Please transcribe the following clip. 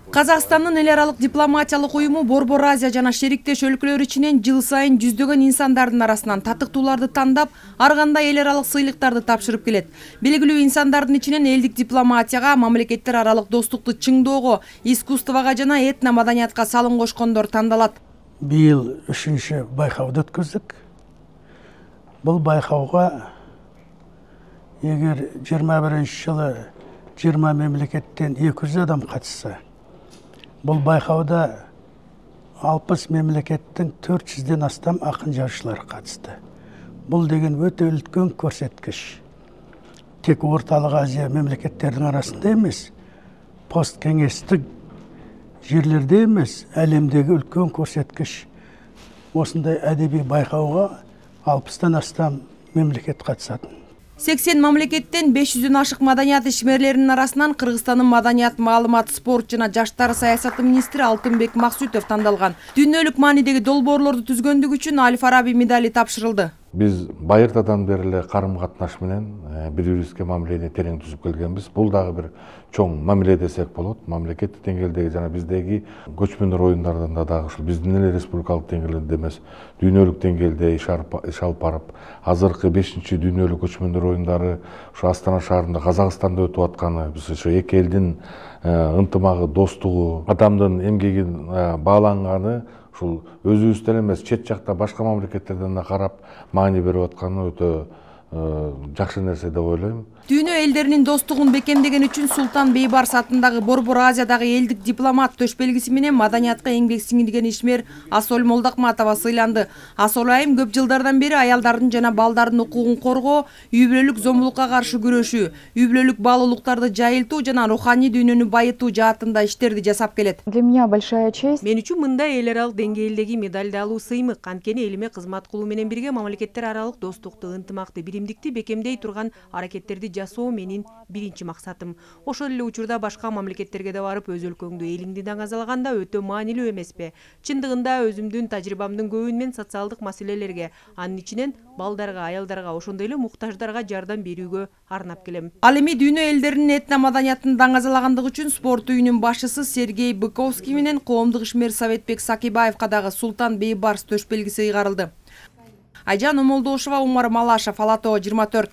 Казакстандын эл аралык дипломатиялык уюму Борбор Азия жана шериктеш өлкөлөр ичинен жыл сайын жүздөгөн инсандардын арасынан татыктууларды тандап, ар кандай эл аралык сыйлыктарды тапшырып келет. Белгилүү инсандардын ичинен элдик дипломатияга, мамлекеттер аралык достукту чыңдоого, искусствого жана этно маданиятка салым кошкондор тандалат. Быйыл 3-ші байкауды өткөздүк. Бул байкауга эгер 21-жылы 20 мемлекеттен 200 адам катышса, бұл байқауда 60 мемлекеттің 400-ден астам ақын жазушылар қатысты. Бұл деген өте үлкен көрсеткіш. Тек Орталық Азия мемлекеттердің арасында емес, посткеңестік жерлерде емес, әлемдегі үлкен көрсеткіш. Осындай әдеби байқауға 60-тан астам мемлекет қатысатын. 80 мамлекеттен 500-дөн ашык маданият ишмерлеринин арасынан Кыргызстандын маданият, маалымат, спорт жана жаштар саясаты министри Алтынбек Максутов тандалган. Дүйнөлүк маанидеги долбоорлорду түзгөндүгү үчүн Аль Фараби медали тапшырылды. Biz байыртадан бери карым-катнаш менен бири-бирибизге мамилени терең түзүп келгенбиз. Бул дагы бир чоң мамиле десек болот. Мамлекеттик деңгээлдеги жана биздеги көчмөндөр оюндардан да дагы ушул биздин эле республикалык деңгээлде эмес, дүйнөлүк деңгээлде иш алып барып, азыркы 5-дүйнөлүк көчмөндөр оюндары ушу Астана шаарында Казакстанда өтүп атканы, биз ошо эки элдин ынтымагы, достугу, адамдын эмгегин бааланганы ушул өзүбүздөн эмес, чет жакта башка мамлекеттерден да карап маани берип атканы өтө жакшы нерсе деп ойлойм. Дүйнө элдеринин достугун бекемдеген үчүн Султан Бейбарс атындагы Борбор Азиядагы элдик дипломат төш белгиси менен маданиятка эмгек сиңирген ишмер Асол Молдокматова сыйланды. Асол айым көп жылдардан бери аялдардын жана балдардын укугун коргоо, үй бүлөлүк зомбулукка каршы күрөшүү, үй бүлөлүк баалуулуктарды жайылтуу жана руханий дүйнөнү байытуу жаатында иштерди жасап келет. Для меня большая честь. Мен үчүн мындай эл аралык деңгээлдеги медалды алуу сыймык. Анткени элиме кызмат кылуу менен бирге мамлекеттер аралык достукту, ынтымакты, биримдикти бекемдей турган аракеттерди жасоо менин биринчи максатым. Ошол эле учурда башка мамлекеттерге да барып өз өлкөңдү, элиңди даңазалаганда өтө маанилүү эмеспи? Чындыгында өзүмдүн тажрыйбамдын көбүн мен социалдык маселелерге, анын ичинен балдарга, аялдарга, ошондой эле муктаждарга жардам берүүгө арнап келем. Ал эми дүйнө элдеринин этно маданиятын даңазалагандыгы үчүн спорт үйүнүн башчысы Сергей Быковский менен коомдук ишмер Советбек Сакибаевка дагы Султан Бейбарс төш белгиси ыйгарылды. Айжан Омолдошова, Умар Малашев, Ала Тоо 24.